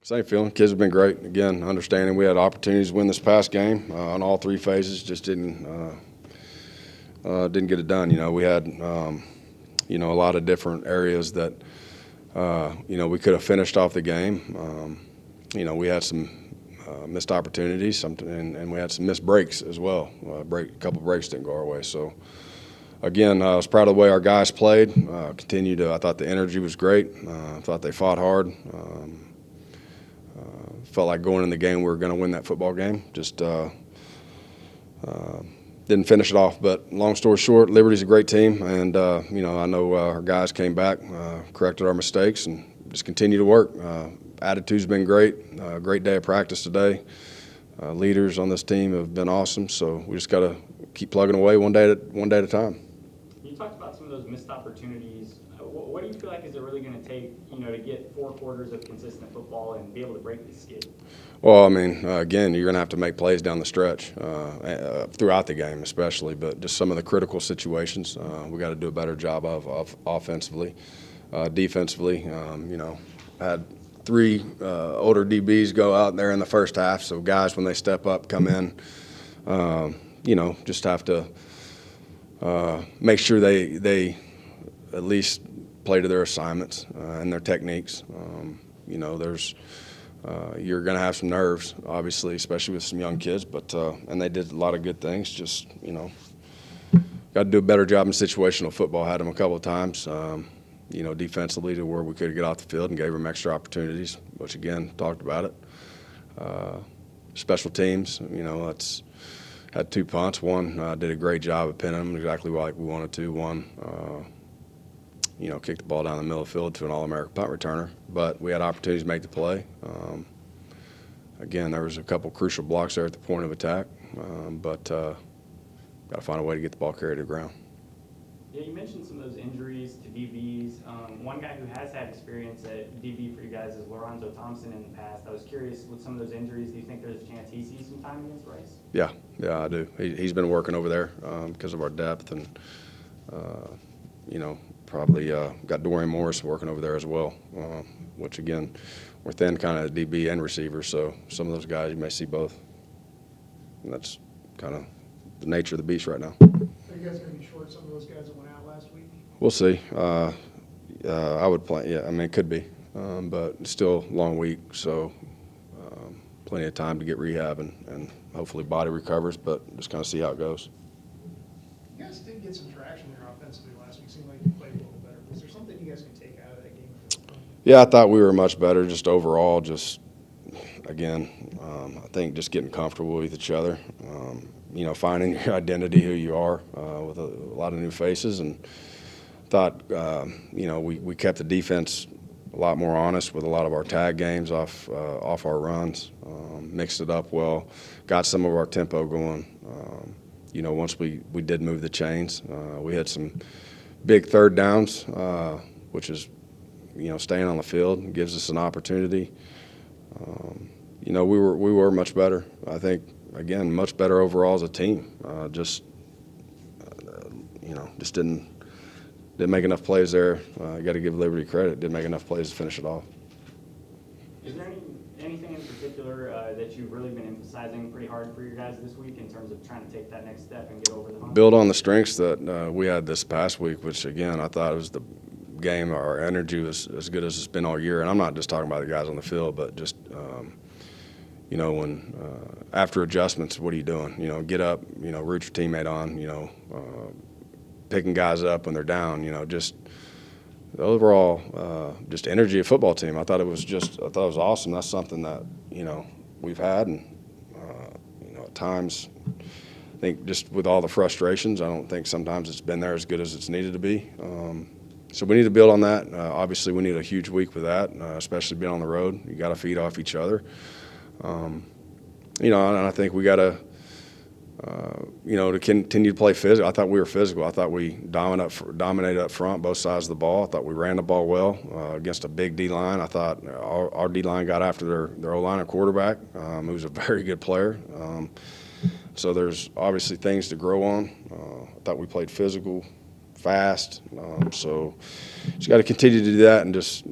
Same feeling. Kids have been great. Again, understanding we had opportunities to win this past game on all three phases, just didn't get it done. We had a lot of different areas that we could have finished off the game. We had some missed opportunities, and we had some missed breaks as well. A couple breaks didn't go our way. So again, I was proud of the way our guys played. I thought the energy was great. I thought they fought hard. Felt like going in the game we were going to win that football game. Just didn't finish it off. But long story short, Liberty's a great team, and I know our guys came back, corrected our mistakes, and just continue to work. Attitude's been great. Great day of practice today. Leaders on this team have been awesome. So we just got to keep plugging away one day at a time. You talked about some of those missed opportunities. What do you feel like is it really going to take, to get 4 quarters of consistent football and be able to break this skid? Well, again, you're going to have to make plays down the stretch throughout the game, especially. But just some of the critical situations, we got to do a better job of offensively, defensively. Had 3 older DBs go out there in the first half. So guys, when they step up, come in, just have to make sure they at least play to their assignments and their techniques. You're going to have some nerves, obviously, especially with some young kids. But and they did a lot of good things. Just got to do a better job in situational football. Had them a couple of times, defensively to where we could get off the field and gave them extra opportunities. Which again, talked about it. Special teams, that's. Had 2 punts. One did a great job of pinning them exactly like we wanted to. One, kicked the ball down the middle of the field to an All-American punt returner. But we had opportunities to make the play. Again, there was a couple crucial blocks there at the point of attack. But got to find a way to get the ball carried to the ground. Yeah, you mentioned some of those injuries to DBs. One guy who has had experience at DB for you guys is Lorenzo Thompson in the past. I was curious, with some of those injuries, do you think there's a chance he sees some time against Rice? Yeah, I do. He's been working over there because of our depth, and probably got Dorian Morris working over there as well. Which again, we're thin kind of DB and receiver, so some of those guys you may see both, and that's kind of the nature of the beast right now. Are you guys going to be short some of those guys that went out last week? We'll see. I would plan. Yeah, it could be, but it's still a long week, so plenty of time to get rehab and hopefully body recovers. But just kind of see how it goes. You guys did get some traction there offensively last week. Seemed like you played a little better. Was there something you guys can take out of that game? Yeah, I thought we were much better. Just overall, again, I think just getting comfortable with each other. Finding your identity, who you are, with a lot of new faces, and thought, we kept the defense a lot more honest with a lot of our tag games off our runs, mixed it up well, got some of our tempo going. Once we did move the chains, we had some big third downs, which is, staying on the field gives us an opportunity. We were much better. I think. Again, much better overall as a team. Just didn't make enough plays there. You got to give Liberty credit. Didn't make enough plays to finish it off. Is there anything in particular that you've really been emphasizing pretty hard for your guys this week in terms of trying to take that next step and get over the hump? Build on the strengths that we had this past week, which again I thought it was the game. Our energy was as good as it's been all year, and I'm not just talking about the guys on the field, but just. When after adjustments, what are you doing? Get up, root your teammate on, picking guys up when they're down, just the overall just energy of football team. I thought it was awesome. That's something that, we've had, and, at times I think just with all the frustrations, I don't think sometimes it's been there as good as it's needed to be. So we need to build on that. Obviously, we need a huge week with that, especially being on the road. You got to feed off each other. And I think we got to, to continue to play physical. I thought we were physical. I thought we dominated up front, both sides of the ball. I thought we ran the ball well against a big D-line. I thought our D-line got after their O-line and quarterback, who's a very good player. So there's obviously things to grow on. I thought we played physical, fast. So just got to continue to do that and just,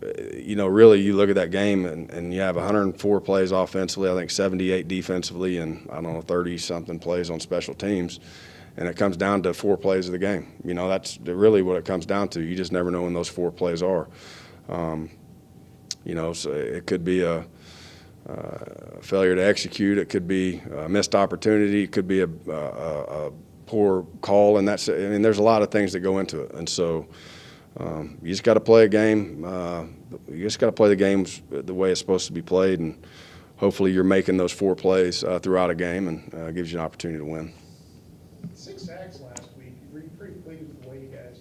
really you look at that game and you have 104 plays offensively, I think 78 defensively, and I don't know, 30-something plays on special teams. And it comes down to 4 plays of the game. That's really what it comes down to. You just never know when those 4 plays are. So it could be a failure to execute. It could be a missed opportunity. It could be a poor call. And there's a lot of things that go into it. And so you just got to play a game. You just got to play the games the way it's supposed to be played. And hopefully you're making those 4 plays throughout a game, and gives you an opportunity to win. 6 sacks last week. Were you pretty pleased with the way you guys,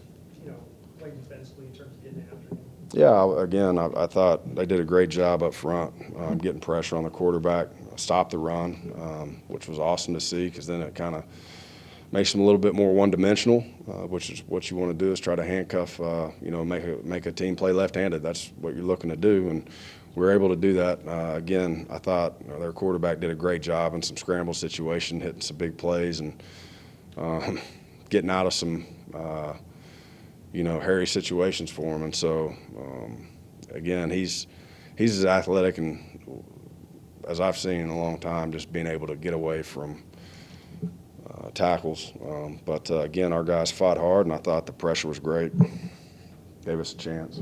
played defensively in terms of getting after him? Yeah, again, I thought they did a great job up front, getting pressure on the quarterback, stop the run, which was awesome to see, because then it kind of makes them a little bit more one-dimensional, which is what you want to do, is try to handcuff, make a team play left-handed. That's what you're looking to do, and we were able to do that. Again, I thought their quarterback did a great job in some scramble situation, hitting some big plays, and getting out of some, hairy situations for him. And so, again, he's as athletic and as I've seen in a long time, just being able to get away from tackles. But again, our guys fought hard, and I thought the pressure was great. Gave us a chance.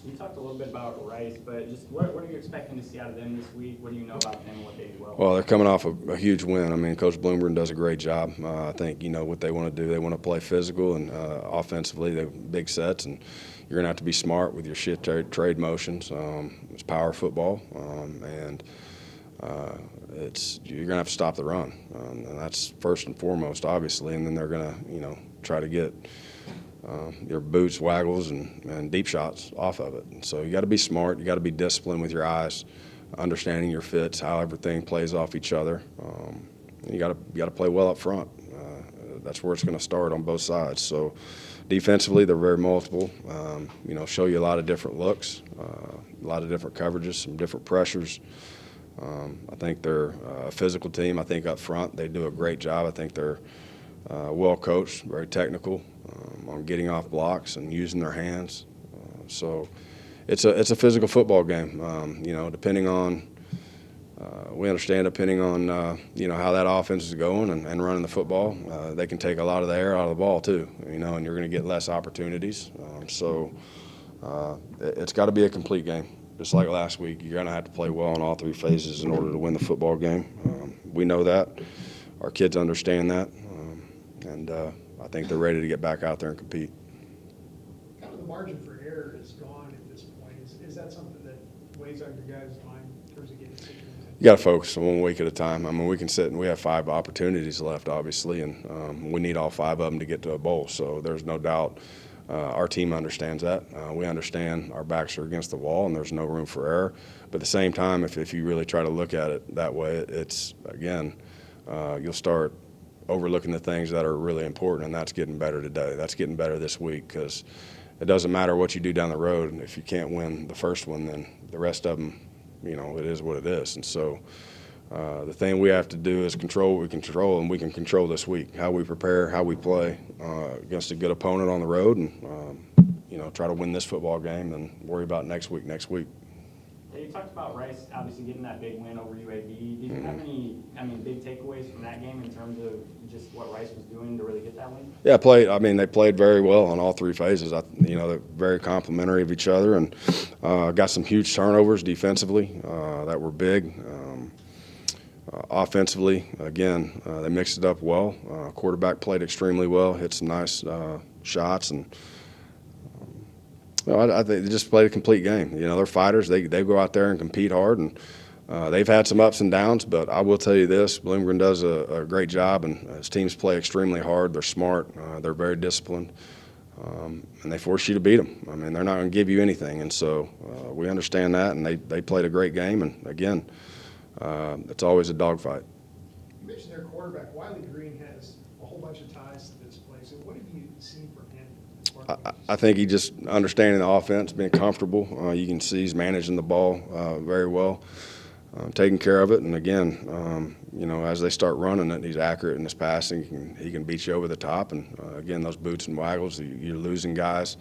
You talked a little bit about Rice, but just what are you expecting to see out of them this week? What do you know about them and what they do well? Well, they're coming off a huge win. Coach Bloomgren does a great job. I think what they want to do. They want to play physical and offensively. They have big sets, and you're going to have to be smart with your shift trade motions. It's power football, and you're going to have to stop the run, and that's first and foremost, obviously. And then they're going to try to get your boots, waggles, and deep shots off of it. And so you got to be smart. You got to be disciplined with your eyes, understanding your fits, how everything plays off each other. You got to play well up front. That's where it's going to start on both sides. So defensively, they're very multiple. Show you a lot of different looks, a lot of different coverages, some different pressures. I think they're a physical team. I think up front they do a great job. I think they're well coached, very technical on getting off blocks and using their hands. So it's a physical football game. Depending on we understand depending on how that offense is going and running the football, they can take a lot of the air out of the ball too. And you're going to get less opportunities. So it's got to be a complete game. Just like last week, you're going to have to play well in all 3 phases in order to win the football game. We know that. Our kids understand that. And I think they're ready to get back out there and compete. Kind of the margin for error is gone at this point. Is that something that weighs on your guys' mind in terms of getting situations? You got to focus on 1 week at a time. We can sit and we have 5 opportunities left, obviously, and we need all 5 of them to get to a bowl. So there's no doubt our team understands that. We understand our backs are against the wall and there's no room for error. But at the same time, if you really try to look at it that way, it's, again, you'll start overlooking the things that are really important, and that's getting better today. That's getting better this week, because it doesn't matter what you do down the road. If you can't win the first one, then the rest of them, it is what it is. And so the thing we have to do is control what we can control, and we can control this week, how we prepare, how we play against a good opponent on the road, and try to win this football game and worry about next week. Yeah, you talked about Rice obviously getting that big win over UAB. Did you have any, big takeaways from that game in terms of just what Rice was doing to really get that win? Yeah, they played very well on all 3 phases. They're very complimentary of each other, and got some huge turnovers defensively that were big. Offensively, again, they mixed it up well. Quarterback played extremely well, hit some nice shots, and I think they just played a complete game. They're fighters. They go out there and compete hard, and they've had some ups and downs. But I will tell you this: Bloomgren does a great job, and his teams play extremely hard. They're smart. They're very disciplined, and they force you to beat them. They're not going to give you anything, and so we understand that. And they played a great game. And again, it's always a dogfight. You mentioned their quarterback. Wiley Green has a whole bunch of ties to this place. So what have you seen from him? I think he just understanding the offense, being comfortable. You can see he's managing the ball very well, taking care of it. And again, as they start running it, he's accurate in his passing. He can beat you over the top. And again, those boots and waggles, you're losing guys.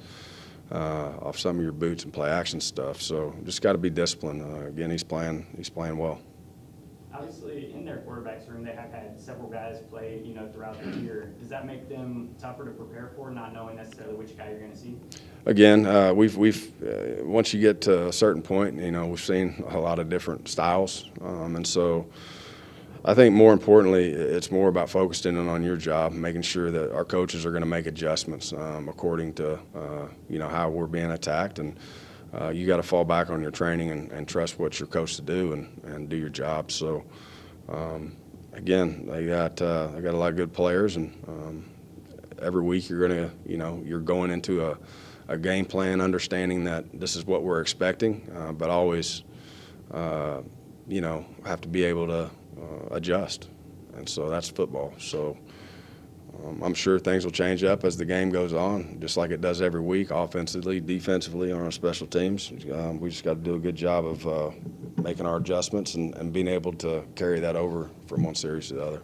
off some of your boots and play action stuff. So just got to be disciplined. Again, he's playing well. Obviously, in their quarterbacks room, they have had several guys play, throughout the year. Does that make them tougher to prepare for, not knowing necessarily which guy you're going to see? Again, we've once you get to a certain point, we've seen a lot of different styles, and so I think more importantly, it's more about focusing in on your job, making sure that our coaches are going to make adjustments according to how we're being attacked, and you got to fall back on your training and trust what you're coached to do and do your job. So again, they got a lot of good players, and every week you're going to you're going into a game plan, understanding that this is what we're expecting, but always have to be able to adjust, and so that's football. So I'm sure things will change up as the game goes on, just like it does every week, offensively, defensively, on our special teams. We just got to do a good job of making our adjustments and being able to carry that over from one series to the other.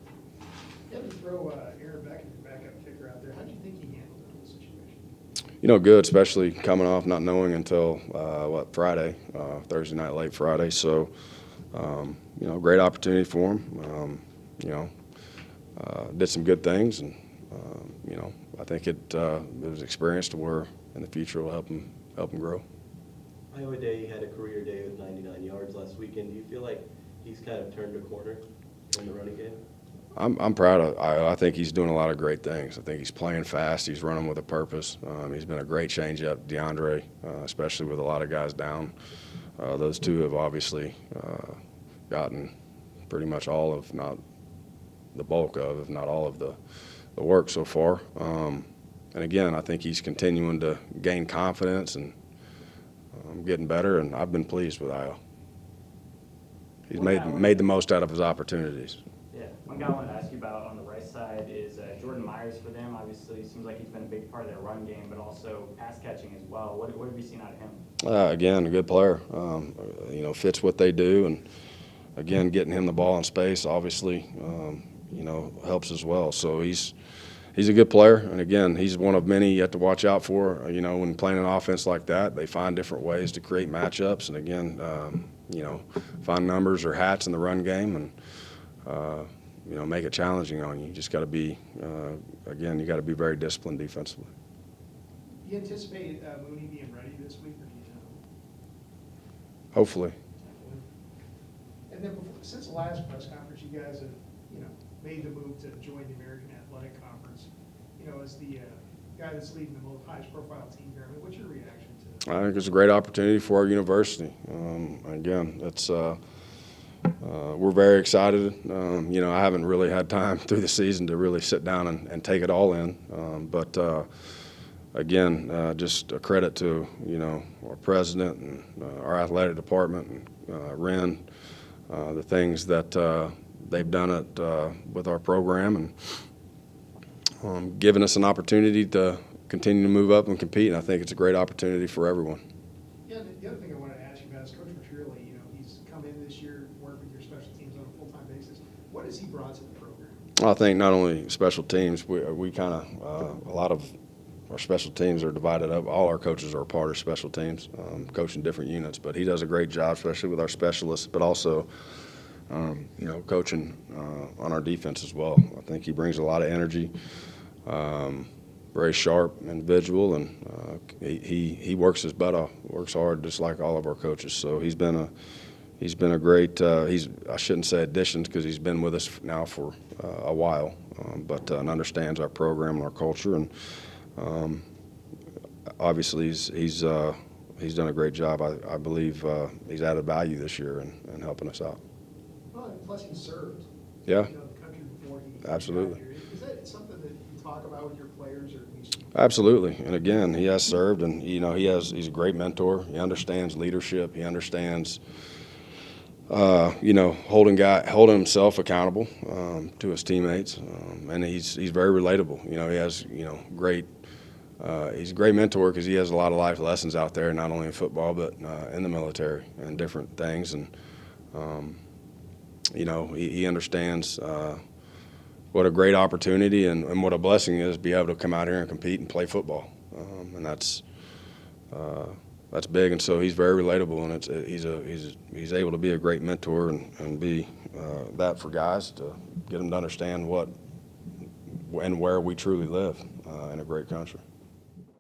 You had to throw Aaron Beck, your backup kicker, out there. How do you think he handled that whole situation? Good, especially coming off not knowing until Friday, Thursday night, late Friday. So great opportunity for him. Did some good things, and I think it was experience to where in the future will help him grow. Iowa Day had a career day with 99 yards last weekend. Do you feel like he's kind of turned a corner in the running game? I'm proud of Iowa. I think he's doing a lot of great things. I think he's playing fast. He's running with a purpose. He's been a great change-up. DeAndre, especially with a lot of guys down. Those two have obviously gotten pretty much all of, not the bulk of, if not all of the work so far. And again, I think he's continuing to gain confidence and getting better, and I've been pleased with Iowa. He's made the most out of his opportunities. Yeah, one guy I wanted to ask you about on the right side is Jordan Myers for them. Obviously, it seems like he's been a big part of their run game, but also pass catching as well. What have you seen out of him? Again, a good player. Fits what they do, and again, getting him the ball in space obviously, helps as well. So he's a good player, and again, he's one of many you have to watch out for. When playing an offense like that, they find different ways to create matchups, and again, find numbers or hats in the run game, and make it challenging on you. You just got to be, you got to be very disciplined defensively. Do you anticipate Mooney being ready this week, or do you know? Hopefully. And then since the last press conference, you guys have, made the move to join the American Athletic Conference. As the guy that's leading the most highest profile team here, what's your reaction to that? I think it's a great opportunity for our university. Again, it's we're very excited. I haven't really had time through the season to really sit down and take it all in. But again, just a credit to our president and our athletic department and Ren, the things that they've done with our program and giving us an opportunity to continue to move up and compete. And I think it's a great opportunity for everyone. Yeah, the other thing I wanted to ask you about is Coach Matrioli. He's come in this year, worked with your special teams on a full-time basis. What has he brought to the program? I think not only special teams, we kind of a lot of our special teams are divided up. All our coaches are a part of special teams, coaching different units. But he does a great job, especially with our specialists, but also coaching on our defense as well. I think he brings a lot of energy, very sharp individual, and he works his butt off, works hard just like all of our coaches. So he's been a great, I shouldn't say additions because he's been with us now for a while, but understands our program and our culture, and obviously he's done a great job. I believe he's added value this year in helping us out. Well, and plus he served. Yeah. The country before he Absolutely. got here. Is that something that you talk about with your players, or at least? Absolutely. And again, he has served, and he's a great mentor. He understands leadership. He understands holding himself accountable to his teammates, and he's very relatable. He has great. He's a great mentor because he has a lot of life lessons out there, not only in football but in the military and different things. And he understands what a great opportunity and what a blessing it is to be able to come out here and compete and play football. And that's that's big. And so he's very relatable, and he's able to be a great mentor and be that for guys to get them to understand what and where we truly live in a great country.